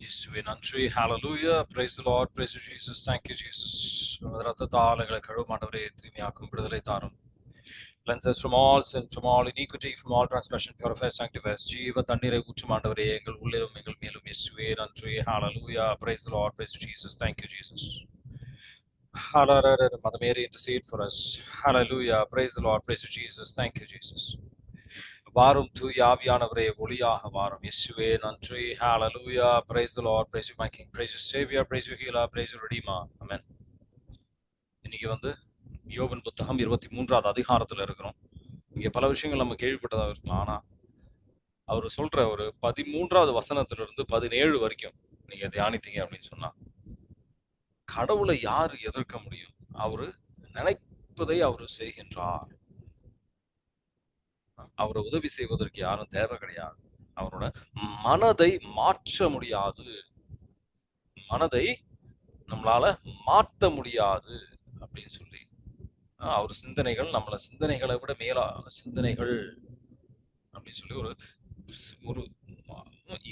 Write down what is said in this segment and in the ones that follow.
இயேசுவே நன்றி. Hallelujah. Praise the Lord. Praise you, Jesus. Thank you, Jesus. ரத்தத்தால் எங்களை கழுவும் ஆண்டவரே, தூய்மையாக்கும், விடுதலை தாரும். Cleanse us from all sin, from all iniquity, from all transgression, purify, sanctify us. ஜீவ தண்ணீரை ஊற்றும் ஆண்டவரே, எங்கள் உள்ளிலும் எங்கள் மேலும். இயேசுவே நன்றி. Hallelujah. Praise the Lord. Praise you, Jesus. Thank you, Jesus. Hallelujah. Mother Mary, intercede for us. Hallelujah. Praise the Lord. Praise you, Jesus. Thank you, Jesus. வாரும் தூய ஆவியானவரே, ஒளியாக வாரும். இயேசுவே நன்றி. Hallelujah. Praise the Lord. Praise you, my King. Praise you, Savior. Praise you, Healer. Praise you, Redeemer. Amen. இன்னைக்கு யோபின் புத்தகம் 23வது அதிகாரத்துல இருக்கிறோம். இங்க பல விஷயங்கள் நம்ம கேள்விப்பட்டதா இருக்கலாம். ஆனா அவர் சொல்ற ஒரு 13வது வசனத்திலிருந்து 17 வரைக்கும் நீங்க தியானித்தீங்க அப்படின்னு சொன்னா, கடவுளை யார் எதிர்க்க முடியும்? அவரு நினைப்பதை அவரு செய்கின்றார். அவரை உதவி செய்வதற்கு யாரும் தேவை கிடையாது. அவரோட மனதை மாற்ற முடியாது. மனதை நம்மளால மாற்ற முடியாது அப்படின்னு சொல்லி, அவர் சிந்தனைகள் நம்மள சிந்தனைகளை விட மேலான சிந்தனைகள் அப்படின்னு சொல்லி ஒரு ஒரு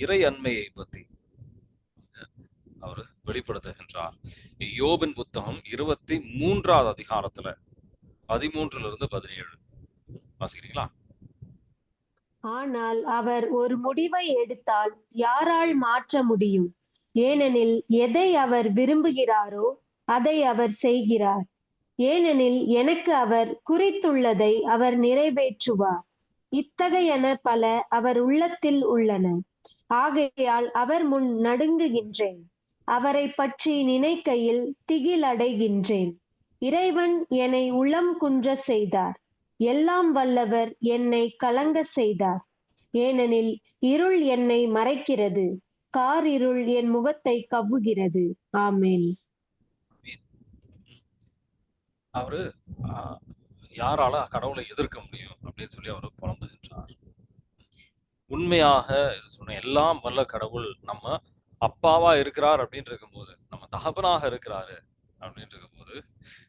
இறை அன்மையை பத்தி அவர் வெளிப்படுத்துகின்றார். யோபின் புத்தகம் 23வது அதிகாரத்துல 13லிருந்து 17 வாசிக்கிறீங்களா? ஆனால் அவர் ஒரு முடிவை எடுத்தால் யாரால் மாற்ற முடியும்? ஏனெனில் எதை அவர் விரும்புகிறாரோ அதை அவர் செய்கிறார். ஏனெனில் எனக்கு அவர் குறித்துள்ளதை அவர் நிறைவேற்றுவார். இத்தகையன பல அவர் உள்ளத்தில் உள்ளன. ஆகையால் அவர் முன் நடுங்குகின்றேன். அவரை பற்றி நினைக்கையில் திகிலடைகின்றேன். இறைவன் என்னை உளம் குன்ற செய்தார். எல்லாம் வல்லவர் என்னை கலங்க செய்தார். ஏனெனில் இருள் என்னை மறைக்கிறது. காரிருள் என் முகத்தை கவ்வுகிறது. ஆமென். அவரு யாரால கடவுளை எதிர்க்க முடியும் அப்படின்னு சொல்லி அவரு புலம்புகின்றார். உண்மையாக சொன்ன எல்லாம் வல்ல கடவுள் நம்ம அப்பாவா இருக்கிறார் அப்படின்னு இருக்கும்போது, நம்ம தகப்பனாக இருக்கிறாரு அப்படின்னு இருக்கும்போது,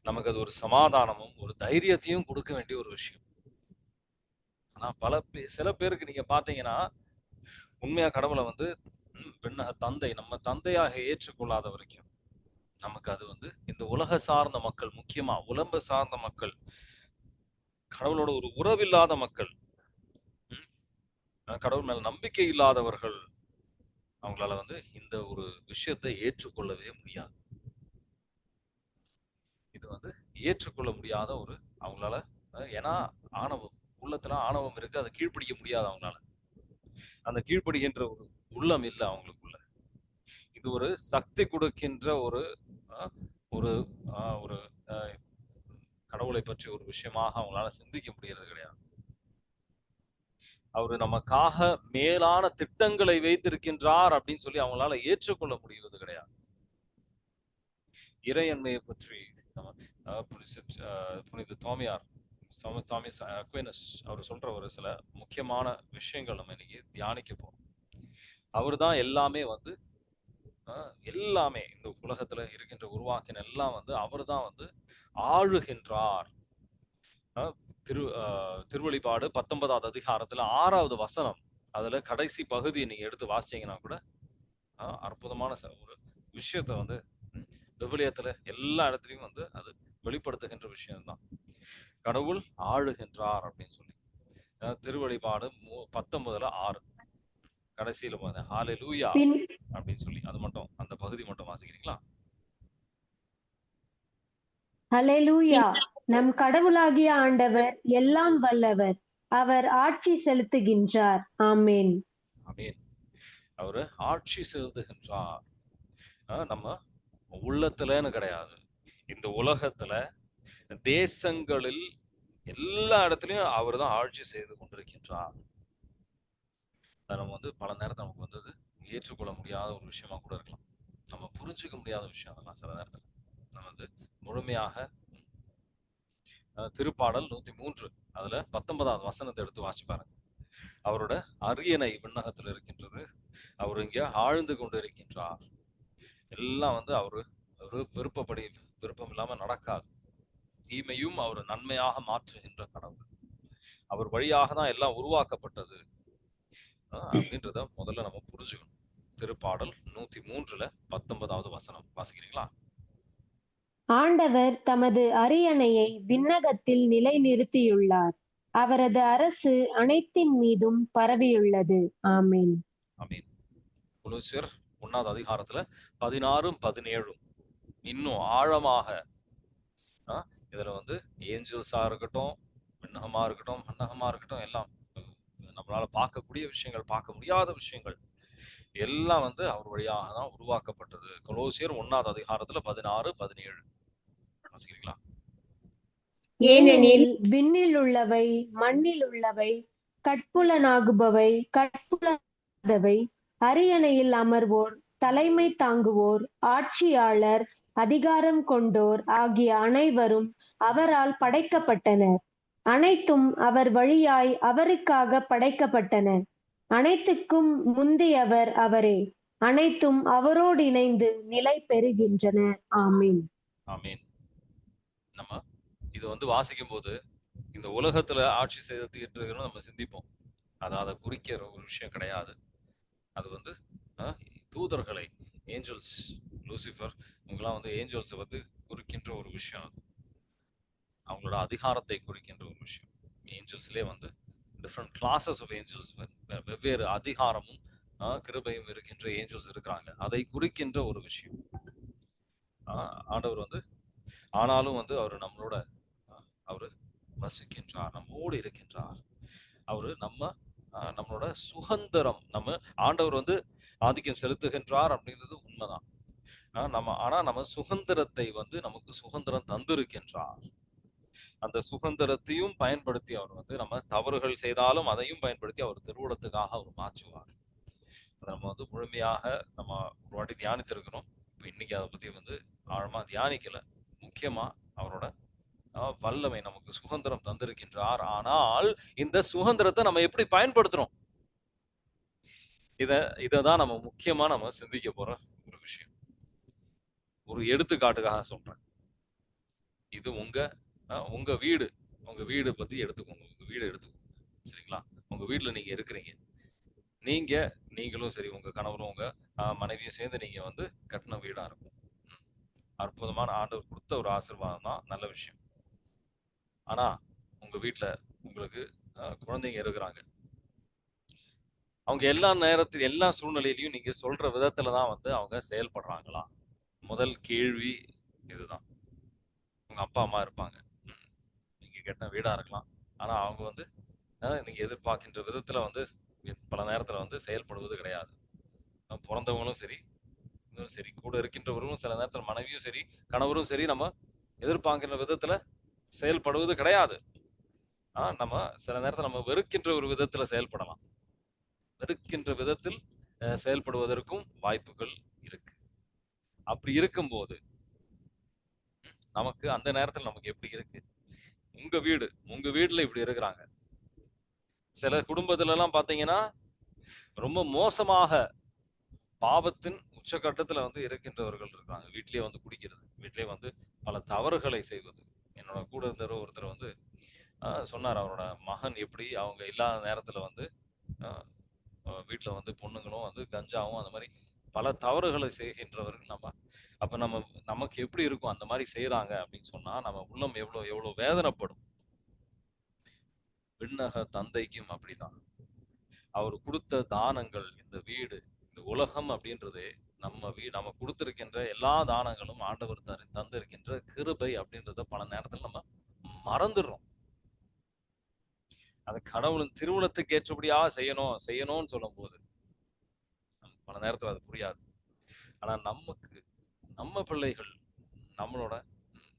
நமக்கு அது ஒரு சமாதானமும் ஒரு தைரியத்தையும் கொடுக்க வேண்டிய ஒரு விஷயம். ஆனா சில பேருக்கு நீங்க பாத்தீங்கன்னா, உண்மையா கடவுளை விண்ணக தந்தை நம்ம தந்தையாக ஏற்றுக்கொள்ளாத வரைக்கும் நமக்கு அது இந்த உலக சார்ந்த மக்கள், முக்கியமா உலம்ப சார்ந்த மக்கள், கடவுளோட ஒரு உறவில்லாத மக்கள், கடவுள் மேல நம்பிக்கை இல்லாதவர்கள், அவங்களால இந்த ஒரு விஷயத்தை ஏற்றுக்கொள்ளவே முடியாது. இது ஏற்றுக்கொள்ள முடியாத ஒரு அவங்களால, ஏன்னா ஆணவம், உள்ளத்துல ஆணவம் இருக்கு, அதை கீழ்ப்பிடிக்க முடியாது அவங்களால. அந்த கீழ்ப்படுகின்ற ஒரு உள்ளம் இல்லை அவங்களுக்குள்ள. இது ஒரு சக்தி கொடுக்கின்ற ஒரு ஒரு ஒரு கடவுளை பற்றி ஒரு விஷயமாக அவங்களால சிந்திக்க முடியறது கிடையாது. அவரு நமக்காக மேலான திட்டங்களை வைத்திருக்கின்றார் அப்படின்னு சொல்லி அவங்களால ஏற்றுக்கொள்ள முடிவது கிடையாது. இறையன்மையை பற்றி புனித தோமியார், தாமஸ் அக்வினஸ் அவர் சொல்ற ஒரு சில முக்கியமான விஷயங்கள் நம்ம இன்னைக்கு தியானிக்க போறோம். அவர் தான் எல்லாமே எல்லாமே இந்த உலகத்துல இருக்கின்ற உருவாக்கின எல்லாம் அவர் தான் ஆளுகின்றார். திருவெளிப்பாடு 19வது அதிகாரத்துல 6வது வசனம், அதுல கடைசி பகுதியை நீங்க எடுத்து வாசிச்சீங்கன்னா கூட அற்புதமான ஒரு விஷயத்த விவிலியத்துல எல்லா இடத்துலயும் அது வெளிப்படுத்துகின்ற விஷயம்தான். கடவுள் ஆளுகின்றார் அப்படின்னு சொல்லி திருவெளிப்பாடு 19:6 கடைசியில ஹalleluya அப்படின்னு சொல்லி அது மட்டும், அந்த பகுதி மட்டும் வாசிக்கிறீங்களா? ஹalleluya. நம் கடவுளாகிய ஆண்டவர் எல்லாம் வல்லவர். அவர் ஆட்சி செலுத்துகின்றார். ஆமென். ஆமென். அவர் ஆட்சி செலுத்துகின்றார். நம்ம உள்ளத்துலன்னு கிடையாது, இந்த உலகத்துல தேசங்களில் எல்லா இடத்துலயும் அவர் தான் ஆட்சி செய்து கொண்டிருக்கின்றார். நம்ம பல நேரத்தில் நமக்கு ஏற்றுக்கொள்ள முடியாத ஒரு விஷயமா கூட இருக்கலாம். நம்ம புரிஞ்சுக்க முடியாத விஷயம் அதெல்லாம் சில நேரத்துல நம்ம முழுமையாக. திருப்பாடல் 103 அதுல 19வது வசனத்தை எடுத்து வாசி பாருங்க. அவரோட அரியணை விண்ணகத்துல இருக்கின்றது, அவர் இங்க ஆழ்ந்து கொண்டு இருக்கின்றார். எல்லாம் அவரு விருப்பப்படி விருப்பம் இல்லாம நடக்காது. தீமையும் அவர் நன்மையாக மாற்றுகின்ற கடவுள். அவர் வழியாக தான் எல்லாம் உருவாக்கப்பட்டது அப்படின்றத முதல்ல நம்ம புரிஞ்சுக்கணும். திருப்பாடல் 103 19வது வசனம் வாசிக்கிறீங்களா? ஆண்டவர் தமது அரியணையை விண்ணகத்தில் நிலைநிறுத்தியுள்ளார். அவரது அரசு அனைத்தின் மீதும் பரவியுள்ளது. ஆமென். ஆமென். கொலோசியர் 1வது அதிகாரத்துல 16 17 இன்னும் ஆழமாக இதுல வந்து ஏஞ்சல்ஸா இருக்கட்டும், விண்ணகமா இருக்கட்டும், மன்னகமா இருக்கட்டும், எல்லாம் நம்மளால பார்க்கக்கூடிய விஷயங்கள், பார்க்க முடியாத விஷயங்கள் எல்லாம் வந்து அவர் வழியாக தான் உருவாக்கப்பட்டது. கொலோசியர் 1வது அதிகாரத்துல 16 17 வாசிக்கிறீங்களா? ஏனெனில் விண்ணில் உள்ளவை, மண்ணில் உள்ளவை, கட்புலனாகுபவை, கட்புலனாகாதவை, அரியணையில் அமர்வோர், தலைமை தாங்குவோர், ஆட்சியாளர், அதிகாரம் கொண்டோர் ஆகிய அனைவரும் அவரால் படைக்கப்பட்டனர். அனைத்தும் அவர் வழியாய் அவருக்காக படைக்கப்பட்டன. அனைத்துக்கும் முந்தியவர் அவரே. அனைத்தும் அவரோடு இணைந்து நிலை பெறுகின்றன. ஆமென். ஆமென். நம்ம இது வந்து வாசிக்கும் போது இந்த உலகத்துல ஆட்சி செலுத்திட்டு இருக்கிறோம் நம்ம சிந்திப்போம். அதை குறிக்கிற ஒரு விஷயம் கிடையாது. அது வந்து தூதர்களை, ஏஞ்சல்ஸ், லூசிஃபர் இவங்கெல்லாம் வந்து ஏஞ்சல்ஸை வந்து குறிக்கின்ற ஒரு விஷயம். அது அவங்களோட அதிகாரத்தை குறிக்கின்ற ஒரு விஷயம். ஏஞ்சல்ஸ்லேயே வந்து டிஃப்ரெண்ட் கிளாஸஸ் ஆஃப் ஏஞ்சல்ஸ், வெவ்வேறு அதிகாரமும் கிருபையும் இருக்கின்ற ஏஞ்சல்ஸ் இருக்கிறாங்க. அதை குறிக்கின்ற ஒரு விஷயம். ஆண்டவர் வந்து ஆனாலும் வந்து அவர் நம்மளோட அவரு வசிக்கின்றார், நம்மோடு இருக்கின்றார். அவரு நம்மளோட சுதந்திரம், நம்ம ஆண்டவர் வந்து ஆதிக்கம் செலுத்துகின்றார் அப்படின்றது உண்மைதான். நம்ம சுதந்திரத்தை வந்து நமக்கு சுதந்திரம் தந்திருக்கின்றார். அந்த சுதந்திரத்தையும் பயன்படுத்தி அவர் வந்து நம்ம தவறுகள் செய்தாலும் அதையும் பயன்படுத்தி அவர் திருவுளத்துக்காக அவர் மாற்றுவார். அதை நம்ம வந்து முழுமையாக நம்ம ஒரு வாட்டி தியானித்திருக்கிறோம். இப்போ இன்னைக்கு அதை பத்தி வந்து ஆழமா தியானிக்கல. முக்கியமா அவரோட வல்லமை, நமக்கு சுதந்திரம் தந்திருக்கின்றார். ஆனால் இந்த சுதந்திரத்தை நம்ம எப்படி பயன்படுத்துறோம், இததான் நம்ம முக்கியமா நம்ம சிந்திக்க போற ஒரு விஷயம். ஒரு எடுத்துக்காட்டுக்காக சொல்றேன். இது உங்க வீடு பத்தி எடுத்துக்கோங்க. உங்க வீடு எடுத்துக்கோங்க, சரிங்களா? உங்க வீட்டுல நீங்க இருக்கிறீங்க. நீங்களும் சரி, உங்க கணவரும் உங்க மனைவியும் சேர்ந்து நீங்க வந்து கட்டின வீடா இருக்கும். அற்புதமான ஆண்டவர் கொடுத்த ஒரு ஆசீர்வாதம் தான், நல்ல விஷயம். ஆனா உங்க வீட்டுல உங்களுக்கு குழந்தைங்க இருக்கிறாங்க. அவங்க எல்லா சூழ்நிலையிலையும் நீங்க சொல்ற விதத்துலதான் வந்து அவங்க செயல்படுறாங்களா? முதல் கேள்வி இதுதான். உங்க அப்பா அம்மா இருப்பாங்க, நீங்க கட்டின வீடா இருக்கலாம். ஆனா அவங்க வந்து நீங்க எதிர்பார்க்கின்ற விதத்துல வந்து பல நேரத்துல வந்து செயல்படுவது கிடையாது. பிறந்தவங்களும் சரி, சரி, கூட இருக்கின்றவர்களும் சில நேரத்தில் மனைவியும் சரி, கணவரும் சரி, நம்ம எதிர்பார்க்கின்ற விதத்துல செயல்படுவது கிடையாது. நம்ம சில நேரத்தில் நம்ம வெறுக்கின்ற ஒரு விதத்துல செயல்படலாம். வெறுக்கின்ற விதத்தில் செயல்படுவதற்கும் வாய்ப்புகள் இருக்கு. அப்படி இருக்கும்போது நமக்கு அந்த நேரத்தில் நமக்கு எப்படி இருக்கு? உங்க வீட்டுல இப்படி இருக்கிறாங்க. சில குடும்பத்துல எல்லாம் பாத்தீங்கன்னா ரொம்ப மோசமாக பாவத்தின் உச்சகட்டத்துல வந்து இருக்கின்றவர்கள் இருக்காங்க. வீட்டிலேயே வந்து குடிக்கிறது, வீட்டிலேயே வந்து பல தவறுகளை செய்வது. என்னோட கூட இருந்த ஒருத்தர் வந்து சொன்னார், அவரோட மகன் எப்படி அவங்க இல்லாத நேரத்துல வந்து வீட்டுல வந்து பொண்ணுங்களும் வந்து கஞ்சாவும் அந்த மாதிரி பல தவறுகளை செய்கின்றவர்கள். அப்ப நமக்கு எப்படி இருக்கும் அந்த மாதிரி செய்யறாங்க அப்படின்னு சொன்னா நம்ம உள்ளம் எவ்வளவு வேதனைப்படும். விண்ணக தந்தைக்கும் அப்படிதான். அவர் கொடுத்த தானங்கள், இந்த வீடு, இந்த உலகம் அப்படின்றது, நம்ம கொடுத்திருக்கின்ற எல்லா தானங்களும் ஆண்டவர் தந்திருக்கின்ற கிருபை அப்படின்றத பல நேரத்தில் நம்ம மறந்துடுறோம். அந்த கடவுளின் திருவுளத்துக்கு ஏற்றபடியாக செய்யணும்னு சொல்லும் போது பல நேரத்தில் அது புரியாது. ஆனா நம்ம பிள்ளைகள்,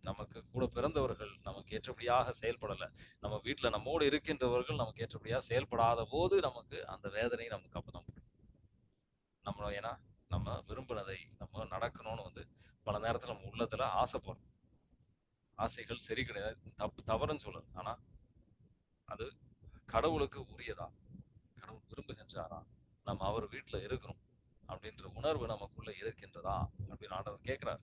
நமக்கு கூட பிறந்தவர்கள் நமக்கு ஏற்றபடியாக செயல்படலை, நம்ம வீட்டுல நம்மோடு இருக்கின்றவர்கள் நமக்கு ஏற்றபடியாக செயல்படாத போது நமக்கு அந்த வேதனை நமக்கு அப்பதான் ஏன்னா நம்ம விரும்பினதை நம்ம நடக்கணும்னு வந்து பல நேரத்துல நம்ம உள்ளத்துல ஆசைப்படுறோம். ஆசைகள் சரி கிடையாது, தவறுன்னு சொல்லு. ஆனா அது கடவுளுக்கு உரியதா? கடவுள் விரும்புகின்றாரா? நம்ம அவர் வீட்டுல இருக்கிறோம் அப்படின்ற உணர்வு நமக்குள்ள இருக்கின்றதா அப்படின்னு ஆண்டவர் கேட்கிறார்.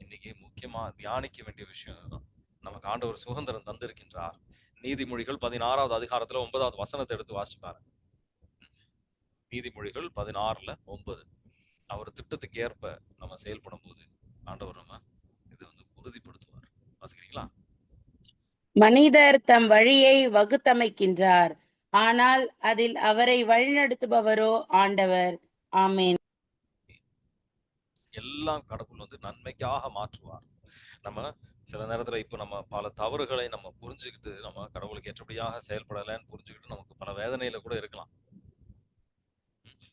இன்னைக்கு முக்கியமா தியானிக்க வேண்டிய விஷயம் இதுதான். நமக்கு ஆண்டவர் சுதந்திரம் தந்திருக்கின்றார். நீதிமொழிகள் 16வது அதிகாரத்துல 9வது வசனத்தை எடுத்து வாசிப்பாரு. நீதிமொழிகள் 16:9. அவர் திட்டத்துக்கு ஏற்ப நம்ம செயல்படும் போது ஆண்டவர் நம்ம இது வந்து உறுதிப்படுத்துவார். வாசிக்கிறீங்களா? மனிதர் தம் வழியை வகுத்தமைக்கின்றார், ஆனால் அதில் அவரை வழிநடத்துபவரோ ஆண்டவர். ஆமென். எல்லாம் கடவுள் வந்து நன்மைக்காக மாற்றுவார். நம்ம சில நேரத்துல இப்ப நம்ம பல தவறுகளை நம்ம புரிஞ்சுக்கிட்டு நம்ம கடவுளுக்கு ஏற்றபடியாக செயல்படலைன்னு புரிஞ்சுக்கிட்டு நமக்கு பல வேதனையில கூட இருக்கலாம்.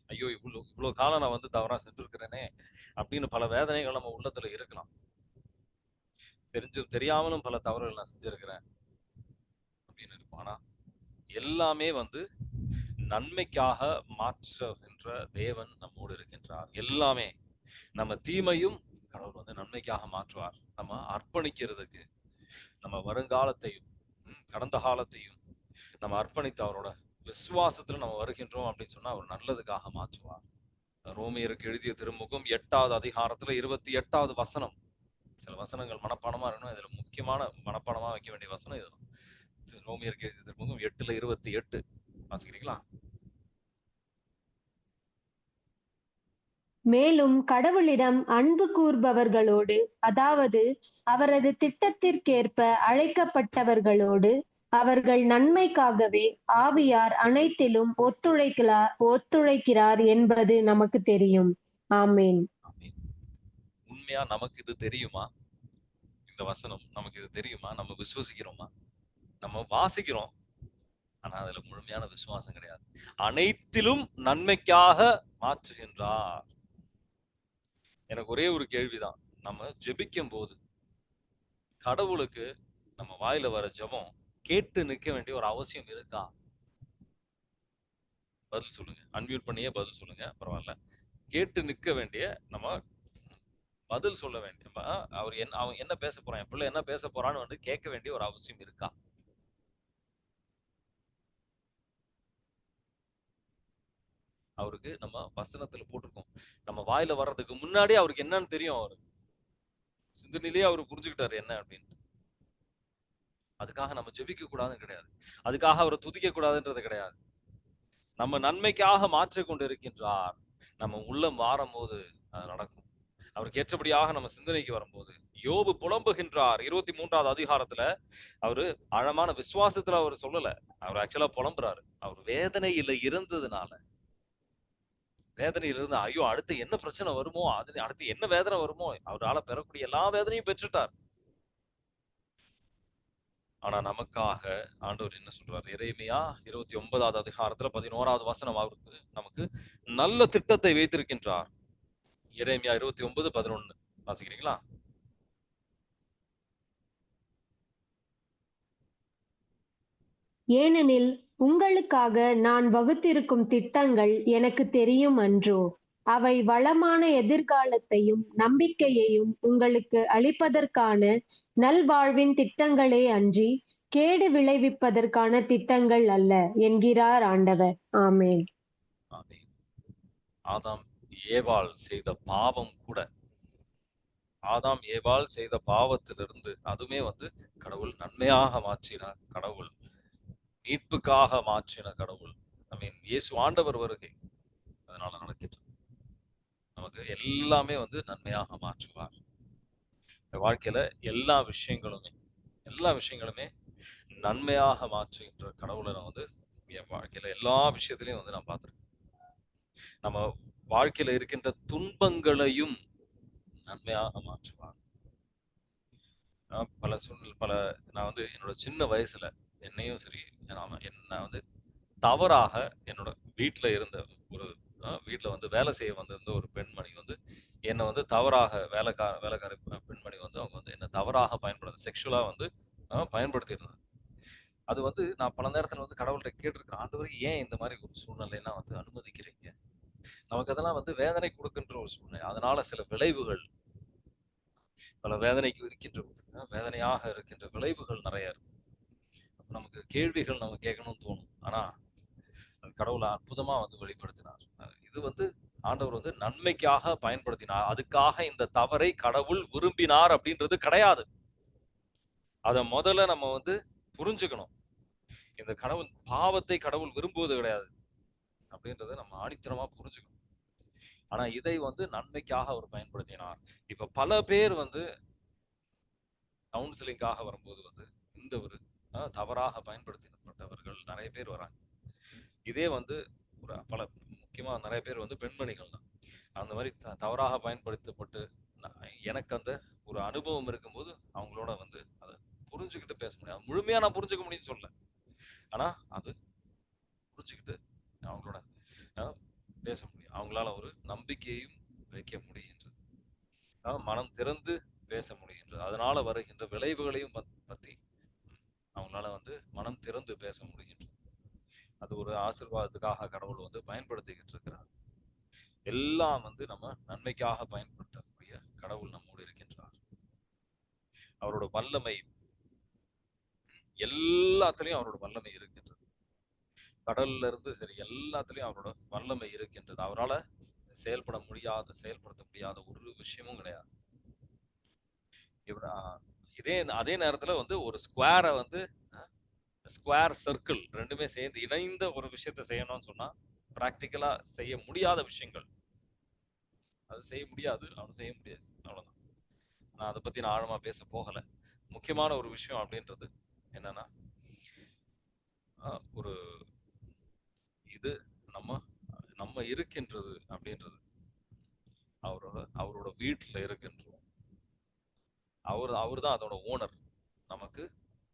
ஐயோ, இவ்வளவு காலம் நான் வந்து தவறா செஞ்சிருக்கிறேனே அப்படின்னு பல வேதனைகள் நம்ம உள்ளத்துல இருக்கலாம். தெரிஞ்சும் தெரியாமலும் பல தவறுகள் நான் செஞ்சிருக்கிறேன் அப்படின்னு இருக்கும். ஆனா எல்லாமே வந்து நன்மைக்காக மாற்றுகின்ற தேவன் நம்மோடு இருக்கின்றார். எல்லாமே நம்ம தீமையும் கடவுள் வந்து நன்மைக்காக மாற்றுவார். நம்ம அர்ப்பணிக்கிறதுக்கு நம்ம வருங்காலத்தையும் கடந்த காலத்தையும் நம்ம அர்ப்பணித்து அவரோட விசுவாசத்துல நம்ம வருகின்றோம் அப்படின்னு சொன்னா அவர் நல்லதுக்காக மாற்றுவார். ரோமியருக்கு எழுதிய திருமுகம் 8வது அதிகாரத்துல 28வது வசனம். சில வசனங்கள் மனப்பாடமா இருக்கணும். இதுல முக்கியமான மனப்பாடமா வைக்க வேண்டிய வசனம் இதுதான். ரோமியருக்கு எழுதிய திருமுகம் 8:28 வாசிக்கிறீங்களா? மேலும் கடவுளிடம் அன்பு கூர்பவர்களோடு, அதாவது அவரது திட்டத்திற்கேற்ப அழைக்கப்பட்டவர்களோடு, அவர்கள் நன்மைக்காகவே ஆவியார் அனைத்திலும் ஒத்துழைக்கிறார் என்பது நமக்கு தெரியும். ஆமென். ஆமென். உண்மையா நமக்கு இது தெரியுமா? இந்த வசனம் நமக்கு இது தெரியுமா? நம்ம விசுவசிக்கிறோமா? நம்ம வாசிக்கிறோம், ஆனா அதுல முழுமையான விசுவாசம் கிடையாது. அனைத்திலும் நன்மைக்காக மாற்றுகின்றார். எனக்கு ஒரே ஒரு கேள்விதான். நம்ம ஜெபிக்கும் போது கடவுளுக்கு நம்ம வாயில வர ஜெபம் கேட்டு நிற்க வேண்டிய ஒரு அவசியம் இருக்கா? பதில் சொல்லுங்க. அன்மியூட் பண்ணியே பதில் சொல்லுங்க, பரவாயில்ல. கேட்டு நிற்க வேண்டிய, நம்ம பதில் சொல்ல வேண்டிய, அவன் என்ன பேச போறான், என் பிள்ளை என்ன பேச போறான்னு வந்து கேட்க வேண்டிய ஒரு அவசியம் இருக்கா? அவருக்கு நம்ம வசனத்துல போட்டிருக்கோம், நம்ம வாயில வர்றதுக்கு முன்னாடி அவருக்கு என்னன்னு தெரியும். அவரு சிந்தனையிலேயே அவரு புரிஞ்சுக்கிட்டாரு என்ன அப்படின்னு. அதுக்காக நம்ம ஜெபிக்க கூடாதுன்னு கிடையாது, அதுக்காக அவரை துதிக்க கூடாதுன்றது கிடையாது. நம்ம நன்மைக்காக மாற்றிக் கொண்டு இருக்கின்றார். நம்ம உள்ளம் மாறும் போது அது நடக்கும். அவருக்கு ஏற்றபடியாக நம்ம சிந்தனைக்கு வரும்போது யோபு புலம்புகின்றார். 23வது அதிகாரத்துல அவரு ஆழமான விசுவாசத்துல அவர் சொல்லல, அவர் ஆக்சுவலா புலம்புறாரு. அவர் வேதனையில இருந்ததுனால, வேதனையில இருந்து ஐயோ அடுத்து என்ன பிரச்சனை வருமோ, அடுத்து என்ன வேதனை வருமோ, அவரால் பெறக்கூடிய எல்லா வேதனையும் பெற்றுட்டார். ஆனா நமக்காக ஆண்டவர் என்ன சொல்றாரு? எரேமியா 29வது அதிகாரத்துல 11வது வசனம், அவருக்கு நமக்கு நல்ல திட்டத்தை வைத்திருக்கின்றார். எரேமியா 29:11 வாசிக்கிறீங்களா? ஏனெனில் உங்களுக்காக நான் வகுத்திருக்கும் திட்டங்கள் எனக்கு தெரியும் அன்றோ? அவை வளமான எதிர்காலத்தையும் நம்பிக்கையையும் உங்களுக்கு அளிப்பதற்கான நல்வாழ்வின் திட்டங்களே அன்றி கேடு விளைவிப்பதற்கான திட்டங்கள் அல்ல என்கிறார் ஆண்டவர். ஆமென். ஆமென். ஆதாம் ஏவாள் செய்த பாவம் கூட, ஆதாம் ஏவாள் செய்த பாவத்திலிருந்து அதுவுமே வந்து கடவுள் நன்மையாக மாற்றினார். கடவுள் மீட்புக்காக மாற்றின கடவுள். இயேசு ஆண்டவர் வருகை அதனால நடக்கின்றது. நமக்கு எல்லாமே வந்து நன்மையாக மாற்றுவார். இந்த வாழ்க்கையில எல்லா விஷயங்களுமே நன்மையாக மாற்றுகின்ற கடவுளை நான் வந்து என் வாழ்க்கையில எல்லா விஷயத்திலையும் வந்து நான் பார்த்திருக்கேன். நம்ம வாழ்க்கையில இருக்கின்ற துன்பங்களையும் நன்மையாக மாற்றுவார். நான் வந்து என்னோட சின்ன வயசுல என்னையும் சரி, நான் வந்து தவறாக என்னோட வீட்டுல இருந்த ஒரு வீட்டுல வந்து வேலை செய்ய வந்திருந்த ஒரு பெண்மணி வந்து என்னை வந்து தவறாக வேலைக்கார பெண்மணி வந்து அவங்க வந்து என்ன தவறாக பயன்படுத்த செக்ஷுவலா வந்து பயன்படுத்தி இருந்தாங்க. அது வந்து நான் பல நேரத்துல வந்து கடவுள்கிட்ட கேட்டிருக்கேன், ஆண்டவரே ஏன் இந்த மாதிரி ஒரு சூழ்நிலையெல்லாம் வந்து அனுமதிக்கிறீங்க? நமக்கு அதெல்லாம் வந்து வேதனை கொடுக்கின்ற ஒரு சூழ்நிலை, அதனால சில விளைவுகள், பல வேதனையாக இருக்கின்ற விளைவுகள் நிறைய இருக்கு. நமக்கு கேள்விகள் நம்ம கேட்கணும்னு தோணும், ஆனா கடவுளை அற்புதமா வந்து வெளிப்படுத்தினார். இது வந்து ஆண்டவர் வந்து நன்மைக்காக பயன்படுத்தினார். அதுக்காக இந்த தவறை கடவுள் விரும்பினார் அப்படின்றது கிடையாது. அத முதல்ல நம்ம வந்து புரிஞ்சுக்கணும். இந்த பாவத்தை கடவுள் விரும்புவது கிடையாது அப்படின்றத நம்ம ஆணித்தனமா புரிஞ்சுக்கணும். ஆனா இதை வந்து நன்மைக்காக அவர் பயன்படுத்தினார். இப்ப பல பேர் வந்து கவுன்சிலிங்காக வரும்போது வந்து இந்த ஒரு தவறாக பயன்படுத்தப்பட்டவர்கள் நிறைய பேர் வராங்க. இதே வந்து ஒரு பல முக்கியமா நிறைய பேர் வந்து பெண்மணிகள் தான் அந்த மாதிரி தவறாக பயன்படுத்தப்பட்டு எனக்கு அந்த ஒரு அனுபவம் இருக்கும்போது அவங்களோட வந்து அதை புரிஞ்சுக்கிட்டு பேச முடியாது. முழுமையா நான் புரிஞ்சுக்க முடியும்னு சொல்ல, ஆனா அது புரிஞ்சுக்கிட்டு அவங்களோட பேச முடியும். அவங்களால ஒரு நம்பிக்கையும் வைக்க முடிகின்றது, மனம் திறந்து பேச முடிகின்றது. அதனால வருகின்ற விளைவுகளையும் பத்தி அவங்களால வந்து மனம் திறந்து பேச முடிகின்றது. அது ஒரு ஆசீர்வாதத்துக்காக கடவுள் வந்து பயன்படுத்திக்கிட்டு இருக்கிறார். எல்லாம் வந்து நம்ம நன்மைக்காக பயன்படுத்தக்கூடிய கடவுள் நம்மோடு இருக்கின்றார். அவரோட வல்லமை எல்லாத்துலயும் அவரோட வல்லமை இருக்கின்றது. கடல்ல இருந்து சரி எல்லாத்துலயும் அவரோட வல்லமை இருக்கின்றது. அவரால் செயல்படுத்த முடியாத ஒரு விஷயமும் கிடையாது. அதே நேரத்துல வந்து ஒரு ஸ்கொயரை வந்து ஸ்கொயர் சர்க்கிள் ரெண்டுமே சேர்ந்து இணைந்த ஒரு விஷயத்த செய்யணும்னு சொன்னா பிராக்டிக்கலா செய்ய முடியாத விஷயங்கள், அது செய்ய முடியாது, அவன் செய்ய முடியாது, அவ்வளவுதான். நான் அதை பத்தி நான் ஆழமா பேச போகல. முக்கியமான ஒரு விஷயம் அப்படின்றது என்னன்னா, ஒரு இது நம்ம நம்ம இருக்கின்றது அப்படின்றது அவரோட வீட்டுல இருக்கின்றோம். அவர் தான் அதோட ஓனர். நமக்கு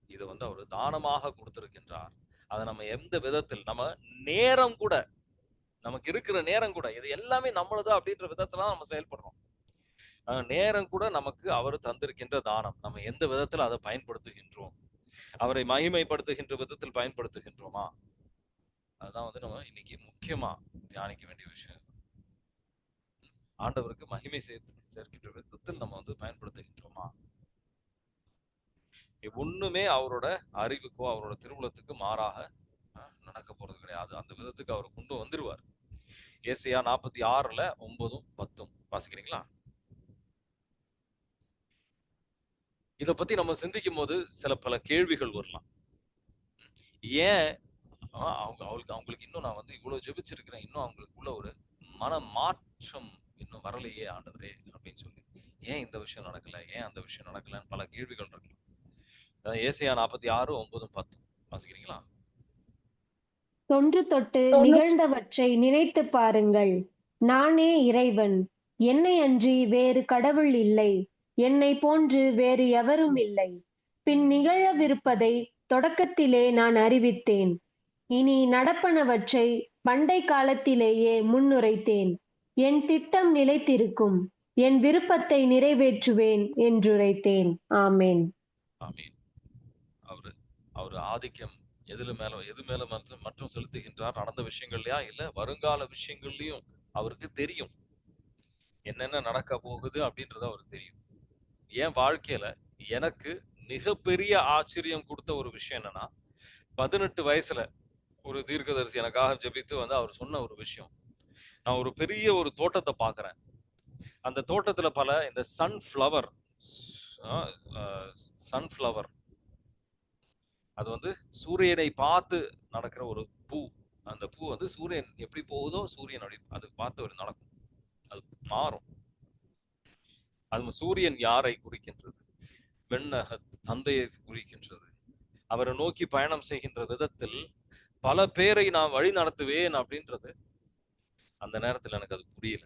இதை வந்து அவர் தானமாக கொடுத்திருக்கின்றார். அதை நம்ம எந்த விதத்தில் நம்ம நேரம் கூட, நமக்கு இருக்கிற நேரம் கூட, இது எல்லாமே நம்மளது அப்படின்ற விதத்துல நம்ம செயல்படுறோம். நேரம் கூட நமக்கு அவர் தந்திருக்கின்ற தானம். நம்ம எந்த விதத்துல அதை பயன்படுத்துகின்றோம், அவரை மகிமைப்படுத்துகின்ற விதத்தில் பயன்படுத்துகின்றோமா? அதுதான் வந்து நம்ம இன்னைக்கு முக்கியமா தியானிக்க வேண்டிய விஷயம். ஆண்டவருக்கு மகிமை சேர்க்கின்ற விதத்தில் நம்ம வந்து பயன்படுத்துகின்றோமா? ஒண்ணுமே அவரோட அறிவுக்கோ அவரோட திருவுளத்துக்கு மாறாக நடக்க போறது கிடையாது. அந்த விதத்துக்கு அவர் கொண்டு வந்துருவார். ஏசாயா 46:9, 10 வாசிக்கிறீங்களா? இத பத்தி நம்ம சிந்திக்கும் போது பல கேள்விகள் வரலாம். ஏன் அவங்களுக்கு இன்னும் நான் வந்து இவ்வளவு ஜெபிச்சிருக்கிறேன், இன்னும் அவங்களுக்குள்ள ஒரு மன மாற்றம் இன்னும் வரலையே ஆண்டவரே அப்படின்னு சொல்லி, ஏன் இந்த விஷயம் நடக்கல, ஏன் அந்த விஷயம் நடக்கலன்னு பல கேள்விகள் இருக்கலாம். ஏசாயா 46:9, 10 வாசிக்கிறீங்களா? தொன்று தொட்டு நிகழ்ந்தவற்றை நினைத்து பாருங்கள். நானே இறைவன், என்னை அன்றி வேறு கடவுள் இல்லை, என்னை போன்று வேறு எவரும் இல்லை. பின் நிகழவிருப்பதை தொடக்கத்திலே நான் அறிவித்தேன், இனி நடப்பனவற்றை பண்டை காலத்திலேயே முன்னுரைத்தேன். என் திட்டம் நிலைத்திருக்கும், என் விருப்பத்தை நிறைவேற்றுவேன் என்றுரைத்தேன். ஆமேன். ஆமீன். அவரு ஆதிக்கம் எது மேல மற்றும் செலுத்துகின்றார்? நடந்த விஷயங்கள்லயா, இல்ல வருங்கால விஷயங்கள்லயும் அவருக்கு தெரியும் என்னென்ன நடக்க போகுது அப்படின்றது அவருக்கு தெரியும். என் வாழ்க்கையில எனக்கு மிகப்பெரிய ஆச்சரியம் கொடுத்த ஒரு விஷயம் என்னன்னா, 18 வயசுல ஒரு தீர்க்கதரிசி எனக்காக ஜெபித்து வந்து அவர் சொன்ன ஒரு விஷயம். நான் ஒரு பெரிய ஒரு தோட்டத்தை பாக்குறேன். அந்த தோட்டத்துல பல இந்த சன்ஃப்ளவர் அது வந்து சூரியனை பார்த்து நடக்கிற ஒரு பூ. அந்த பூ வந்து சூரியன் எப்படி போகுதோ சூரியன் அப்படி அது பார்த்து ஒரு நடக்கும், அது மாறும். அது சூரியன் யாரை குறிக்கின்றது? வெண்ணக தந்தையை குறிக்கின்றது. அவரை நோக்கி பயணம் செய்கின்ற விதத்தில் பல பேரை நான் வழி நடத்துவேன் அப்படின்றது அந்த நேரத்துல எனக்கு அது புரியல.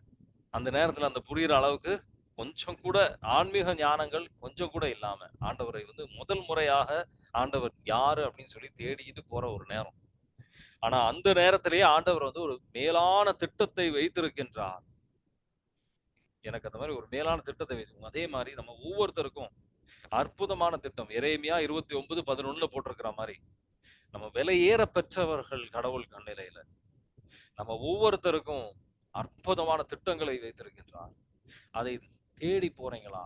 அந்த நேரத்துல அந்த புரியுற அளவுக்கு கொஞ்சம் கூட ஆன்மீக ஞானங்கள் கொஞ்சம் கூட இல்லாம ஆண்டவரை வந்து முதல் முறையாக ஆண்டவர் யாரு அப்படின்னு சொல்லி தேடிட்டு போற ஒரு நேரம். ஆனா அந்த நேரத்திலேயே ஆண்டவர் வந்து ஒரு மேலான திட்டத்தை வைத்திருக்கின்றார். எனக்கு அந்த மாதிரி ஒரு மேலான திட்டத்தை வச்சிருக்கோம். அதே மாதிரி நம்ம ஒவ்வொருத்தருக்கும் அற்புதமான திட்டம். எரேமியா 29:11 போட்டிருக்கிற மாதிரி நம்ம விலையேற பெற்றவர்கள் கடவுள் கண்ணிலையில. நம்ம ஒவ்வொருத்தருக்கும் அற்புதமான திட்டங்களை வைத்திருக்கின்றார். அதை தேடி போறீங்களா?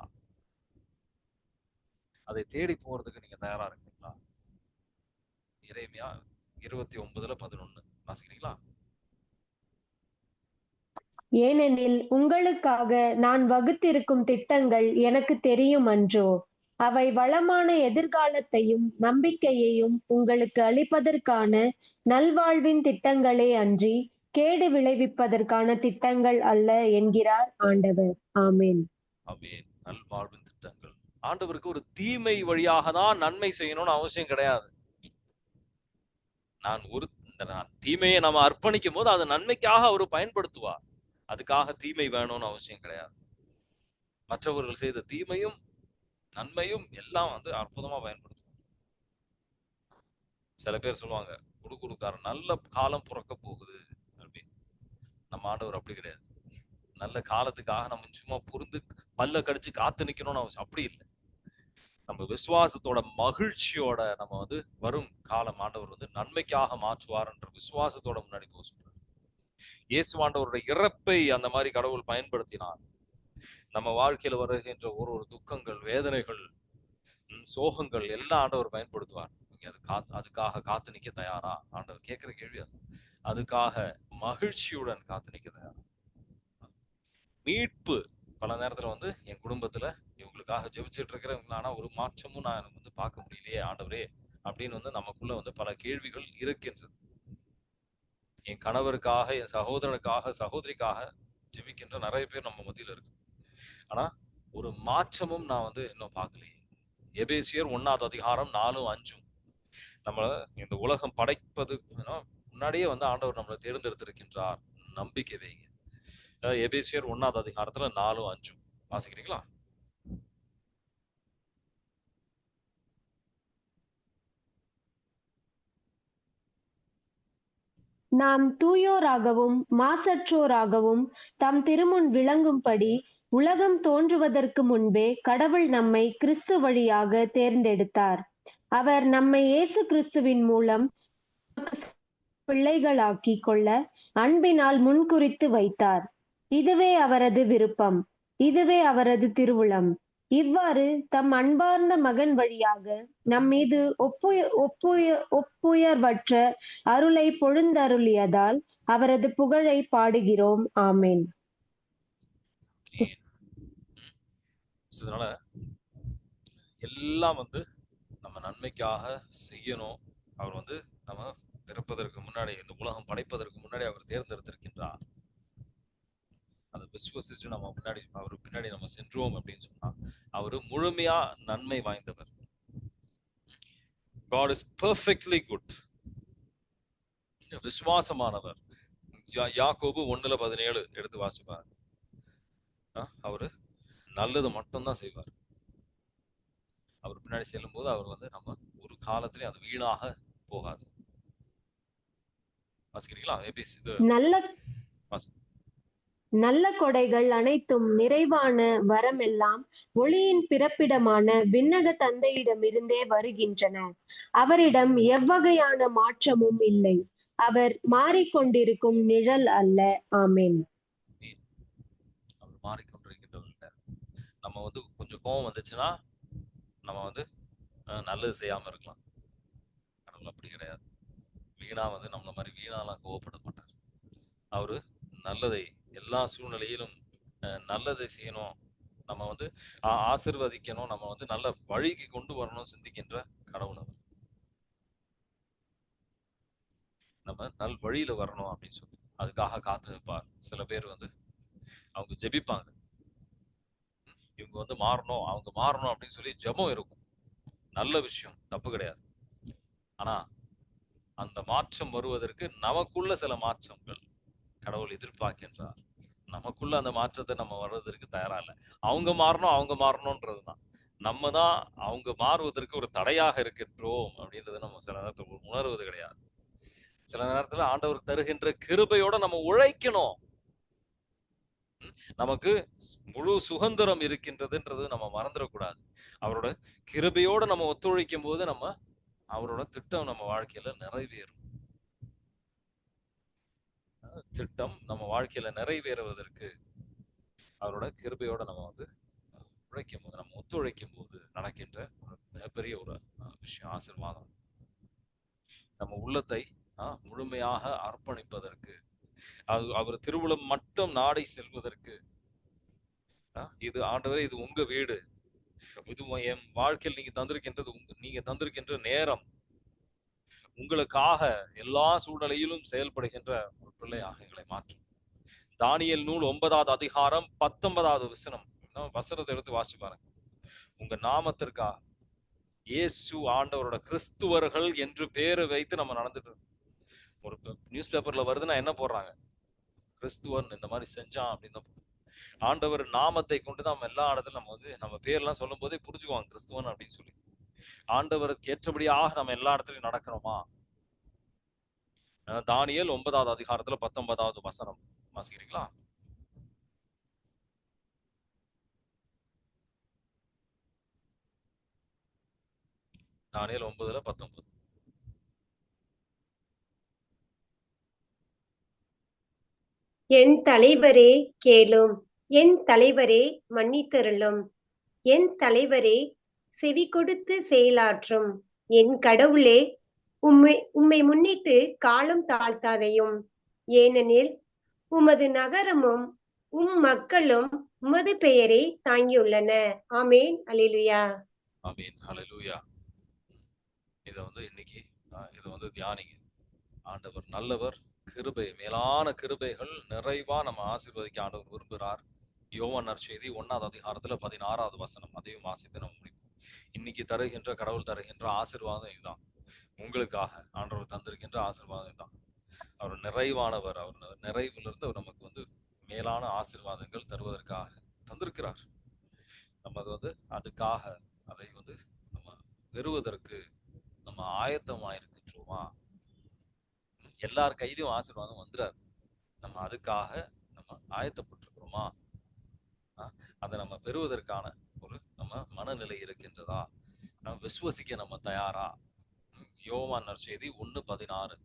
அதை தேடி போறதுக்கு நீங்க தயாரா இருக்கீங்களா? எரேமியா 29:11 வாசிக்கிறீங்களா? ஏனெனில் உங்களுக்காக நான் வகுத்திருக்கும் திட்டங்கள் எனக்கு தெரியும் அன்றோ, அவை வளமான எதிர்காலத்தையும் நம்பிக்கையையும் உங்களுக்கு அளிப்பதற்கான நல்வாழ்வின் திட்டங்களே அன்றி கேடு விளைவிப்பதற்கான திட்டங்கள் அல்ல என்கிறார் ஆண்டவர். ஆமென். ஆமென். நல்வாழ்வின் திட்டங்கள். ஆண்டவருக்கு ஒரு தீமை வழியாக தான் நன்மை செய்யணும்னு அவசியம் கிடையாது. நான் தீமையை நம்ம அர்ப்பணிக்கும் போது அதை நன்மைக்காக அவரு பயன்படுத்துவார். அதுக்காக தீமை வேணும்னு அவசியம் கிடையாது. மற்றவர்கள் செய்த தீமையும் நன்மையும் எல்லாம் அற்புதமா பயன்படுத்துவார். சில பேர் சொல்லுவாங்க, குடுக்காரன் நல்ல காலம் பிறக்க போகுது அப்படின்னு. நம்ம ஆண்டவர் அப்படி கிடையாது. நல்ல காலத்துக்காக நம்ம சும்மா பொருந்து பல்ல கடிச்சு காத்து நிக்கணும்னு அவசியம் அப்படி இல்லை. நம்ம விசுவாசத்தோட மகிழ்ச்சியோட நம்ம வரும் காலம் ஆண்டவர் நன்மைக்காக மாற்றுவார் என்ற விசுவாசத்தோட முன்னாடி போக சொல்றாரு. இயேசு ஆண்டவருடைய இறப்பை அந்த மாதிரி கடவுள் பயன்படுத்தினார். நம்ம வாழ்க்கையில வருகின்ற ஒரு துக்கங்கள், வேதனைகள், சோகங்கள் எல்லாம் ஆண்டவர் பயன்படுத்துவார். நீங்க அதுக்காக காத்து நிக்க தயாரா? ஆண்டவர் கேட்கிற கேள்வி அது. அதுக்காக மகிழ்ச்சியுடன் காத்து நிக்க தயாரா? மீட்பு பல நேரத்துல என் குடும்பத்துல இவங்களுக்காக ஜெபிச்சுட்டு இருக்கிறவங்க, ஆனா ஒரு மாற்றமும் நான் பார்க்க முடியலையே ஆண்டவரே அப்படின்னு நமக்குள்ள பல கேள்விகள் இருக்கின்றது. என் கணவருக்காக, என் சகோதரனுக்காக, சகோதரிக்காக ஜெபிக்கின்ற நிறைய பேர் நம்ம மத்தியில இருக்கு. ஆனா ஒரு மாற்றமும் நான் இன்னும் பார்க்கலையே. எபேசியர் 1 அதிகாரம் 4-5 நம்ம இந்த உலகம் படைப்பது முன்னாடியே ஆண்டவர் நம்மளை தேர்ந்தெடுத்திருக்கின்றார். நம்பிக்கை வைங்க. எபேசியர் 1 அதிகாரத்துல 4-5 வாசிக்கிறீங்களா? நாம் தூயோராகவும் மாசற்றோராகவும் தம் திருமுன் விளங்கும்படி உலகம் தோன்றுவதற்கு முன்பே கடவுள் நம்மை கிறிஸ்து வழியாக தேர்ந்தெடுத்தார். அவர் நம்மை இயேசு கிறிஸ்துவின் மூலம் பிள்ளைகளாக்கிக் கொள்ள அன்பினால் முன்குறித்து வைத்தார். இதுவே அவரது விருப்பம், இதுவே அவரது திருவுளம். இவ்வாறு தம் அன்பார்ந்த மகன் வழியாக நம்மீது ஒப்புயர்வற்ற அருளை பொழுந்தருளியதால் அவரது புகழை பாடுகிறோம். ஆமென். அதனால எல்லாம் நம்ம நன்மைக்காக செய்யணும். அவர் நம்ம பிறப்பதற்கு முன்னாடி, இந்த உலகம் படைப்பதற்கு முன்னாடி அவர் தேர்ந்தெடுத்திருக்கின்றார். அதை விசுவசிச்சு நம்ம அவர் பின்னாடி நம்ம சென்றோம் அப்படின்னு சொன்னா அவரு முழுமையா நன்மை வாய்ந்தவர். God is perfectly good. விசுவாசமானவர். யாக்கோபு 1:17 எடுத்து வாசிப்பார். அவரு நல்லது மட்டும்தான் செய்வார். அவர் பின்னாடி செல்லும் போது அவர் நம்ம ஒரு காலத்திலே அது வீணாக போகாது. வாசிக்கிறீங்களா? நல்ல கொடைகள் அனைத்தும் நிறைவான வரமெல்லாம் ஒளியின் பிறப்பிடமான விண்ணக தந்தையிடமிருந்தே வருகின்றன. அவரிடம் எவ்வகையான மாற்றமும் இல்லை. அவர் மாறிக்கொண்டிருக்கும் நிழல் அல்ல. ஆமென். அவர் மாறிக்கொண்டிருக்கின்றவர். நம்ம கொஞ்சம் கோபம் வந்துச்சுன்னா நம்ம நல்லது செய்யாம இருக்கலாம். கடவுள் அப்படி கிடையாது. வீணா நம்மள மாதிரி வீணாலாம் கோவப்பட மாட்டார். அவரு நல்லதை எல்லா சூழ்நிலையிலும் நல்லதை செய்யணும், நம்ம ஆசிர்வதிக்கணும், நம்ம நல்ல வழிக்கு கொண்டு வரணும் சிந்திக்கின்ற கடவுள் அவர். நம்ம நல் வழியில வரணும் அப்படின்னு சொல்லி அதுக்காக காத்து வைப்பார். சில பேர் அவங்க ஜெபிப்பாங்க, இவங்க மாறணும், அவங்க மாறணும் அப்படின்னு சொல்லி ஜெபம் இருக்கும். நல்ல விஷயம், தப்பு கிடையாது. ஆனா அந்த மாற்றம் வருவதற்கு நமக்குள்ள சில மாற்றங்கள் கடவுள் எதிர்பார்க்கின்றார். நமக்குள்ள அந்த மாற்றத்தை நம்ம வர்றதற்கு தயாரா இல்லை. அவங்க மாறணும்ன்றதுதான். நம்ம தான் அவங்க மாறுவதற்கு ஒரு தடையாக இருக்கின்றோம் அப்படின்றத நம்ம சில நேரத்துல உணர்வது கிடையாது. சில நேரத்துல ஆண்டவர் தருகின்ற கிருபையோட நம்ம உழைக்கணும். நமக்கு முழு சுதந்திரம் இருக்கின்றதுன்றது நம்ம மறந்துடக்கூடாது. அவரோட கிருபையோட நம்ம ஒத்துழைக்கும் போது அவரோட திட்டம் நம்ம வாழ்க்கையில நிறைவேறும். திட்டம் நம்ம வாழ்க்கையில நிறைவேறுவதற்கு அவரோட கிருபையோட நம்ம உழைக்கும் போது, நம்ம ஒத்துழைக்கும் போது நடக்கின்ற ஒரு மிகப்பெரிய ஒரு விஷயம், ஆசீர்வாதம். நம்ம உள்ளத்தை முழுமையாக அர்ப்பணிப்பதற்கு, அவர் திருவுளம் மட்டும் நாடி செல்வதற்கு, இது ஆண்டவரே, இது உங்க வீடு, இது என் வாழ்க்கையில் நீங்க தந்திருக்கின்றது, நீங்க தந்திருக்கின்ற நேரம், உங்களுக்காக எல்லா சூழ்நிலையிலும் செயல்படுகின்ற ஒரு பிள்ளையாக எங்களை மாற்றும். தானியேல் நூல் 9வது அதிகாரம் 19வது வசனம், வசனத்தை எடுத்து வாசிச்சு பாருங்க. உங்க நாமத்திற்காக இயேசு ஆண்டவரோட கிறிஸ்துவர்கள் என்று பேரு வைத்து நம்ம நடந்துட்டு இருக்கோம். ஒரு நியூஸ் பேப்பர்ல வருதுன்னா என்ன போடுறாங்க? கிறிஸ்துவன் இந்த மாதிரி செஞ்சான் அப்படின்னு தான். ஆண்டவர் நாமத்தை கொண்டு நம்ம எல்லா இடத்துல நம்ம நம்ம பேர்லாம் சொல்லும் போதே புரிஞ்சுக்குவாங்க கிறிஸ்துவன் அப்படின்னு சொல்லி. ஆண்டவருக்கு ஏற்றபடியாக நம்ம எல்லா இடத்துலயும் நடக்கிறோமா? தானியேல் 9வது அதிகாரத்துல 19வது வசனம் வாசிக்கிறீங்களா? தானியேல் 9:19. என் தலைவரே கேளும், என் தலைவரே மன்னித்தருளும், என் தலைவரே செவி கொடுத்து செயலாற்றும், என் கடவுளே உம்மை முன்னிட்டு காலம் தாழ்த்தாதையும், ஏனெனில் உமது நகரமும் மக்களும் உமது பெயரை தாங்கியுள்ளன. ஆமேன். அல்லேலூயா. ஆமீன். ஹல்லேலூயா. இத இன்னைக்கு இத தியானிங்க. ஆண்டவர் நல்லவர். கிருபை, மேலான கிருபைகள் நிறைவா நம்ம ஆசீர்வதிக்க ஆண்டவர் விரும்புகிறார். யோவான் நற்செய்தி 1வது அதிகாரத்துல 16வது வசனம், அதையும் வாசித்து நம்ம முடிப்போம். இன்னைக்கு தருகின்ற கடவுள் தருகின்ற ஆசீர்வாதம் இதுதான். உங்களுக்காக ஆண்டவர் தந்திருக்கின்ற ஆசீர்வாதம் இதுதான். அவர் நிறைவானவர். அவர் நிறைவிலிருந்து அவர் நமக்கு மேலான ஆசீர்வாதங்கள் தருவதற்காக தந்திருக்கிறார். நம்ம அதுக்காக அதை நம்ம பெறுவதற்கு நம்ம ஆயத்தமாயிருக்கின்றோமா? எல்லார் கையிலும் ஆசீர்வாதம் வந்துடாது. நம்ம அதுக்காக நம்ம ஆயத்தப்பட்டிருக்கிறோமா? அதை நம்ம பெறுவதற்கான ஒரு நம்ம மனநிலை இருக்கின்றதா? நம்ம விசுவசிக்க நம்ம தயாரா? யோவான் நற்செய்தி 1:16.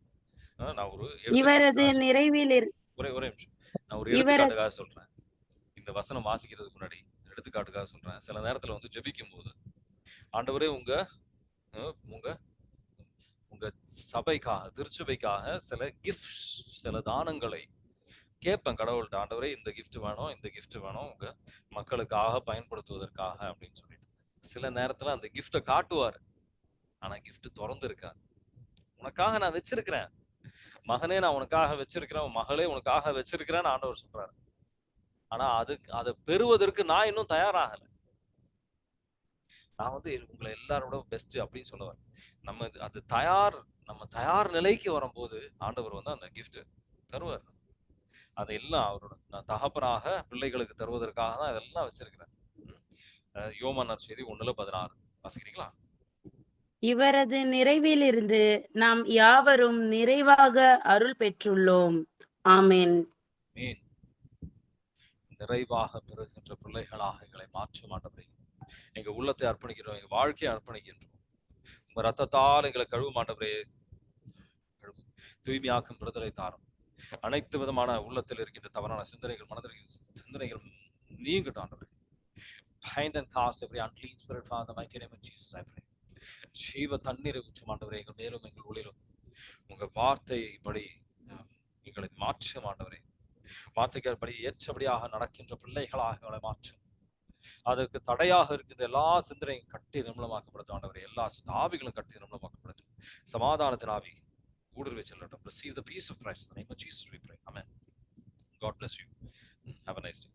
நான் ஒரு இவரது நிறைவில் ஒரே நிமிஷம் நான் ஒரு எடுத்துக்காட்டுக்காக சொல்றேன். இந்த வசனம் வாசிக்கிறதுக்கு முன்னாடி எடுத்துக்காட்டுக்காக சொல்றேன். சில நேரத்துல ஜெபிக்கும் போது ஆண்டவரே உங்க உங்க சபைக்காக, திருச்சபைக்காக சில கிஃப்ட்ஸ், சில தானங்களை கேட்பேன் கடவுள்கிட்ட. ஆண்டவரே இந்த கிஃப்ட் வேணும், இந்த கிஃப்ட் வேணும் உங்க மக்களுக்காக பயன்படுத்துவதற்காக அப்படின்னு சொல்லிட்டு. சில நேரத்துல அந்த கிஃப்டை காட்டுவார், ஆனா கிஃப்ட் திறந்து இருக்காது. உனக்காக நான் வச்சிருக்கிறேன் மகனே, நான் உனக்காக வச்சிருக்கிறேன், மகளே உனக்காக வச்சிருக்கிறேன்னு ஆண்டவர் சொல்றாரு. ஆனா அதை பெறுவதற்கு நான் இன்னும் தயாராகல. நான் உங்களை எல்லாரோட பெஸ்ட் அப்படின்னு சொல்லுவேன். நம்ம நம்ம தயார் நிலைக்கு வரும்போது ஆண்டவர் அந்த கிஃப்ட் தருவார். அதெல்லாம் அவரோட தகப்பனாக பிள்ளைகளுக்கு தருவதற்காக தான் இதெல்லாம் வச்சிருக்கிறேன். யோவான் நற்செய்தி 1:16 வாசிக்கிறீங்களா? இவரது நிறைவிலிருந்து நாம் யாவரும் நிறைவாக அருள் பெற்றுள்ளோம். ஆமென். நிறைவாக பெறுகின்ற பிள்ளைகளாக எங்களை மாற்ற மாட்டவரே, எங்க உள்ளத்தை அர்ப்பணிக்கிறோம், எங்க வாழ்க்கையை அர்ப்பணிக்கின்றோம். உங்க ரத்தத்தால் எங்களை கழுவ மாட்டவரே, தூய்மையாக்கும் விடுதலை தாரும். அனைத்து விதமான உள்ளத்தில் இருக்கின்ற தவறான சிந்தனைகள், மனதில் சிந்தனைகள் நீங்கட்டும் ஆண்டவரே. Bind and cast every unclean spirit, Father, in the mighty name of Jesus, I pray. ஜீவ தண்ணீரை ஊற்றும் ஆண்டவரே, எங்கள் மேலும் எங்கள் உள்ளிலும் உங்க வார்த்தைப்படி எங்களை மாற்ற மாட்டவரே. வார்த்தைகள் ஏற்றபடியாக நடக்கின்ற பிள்ளைகளாக எங்களை மாற்றும். அதற்கு தடையாக இருக்கின்ற எல்லா சிந்தனையும் கட்டி நிர்மலமாக்கப்படுத்தும் ஆண்டவரே. எல்லா ஆவிகளும் கட்டி நிர்மலமாக்கப்படுத்தும். சமாதானத்தின் ஆவி ஊடுருவி செல்லட்டும். Receive the peace of Christ in the name of Jesus we pray. Amen. God bless you. Have a nice day.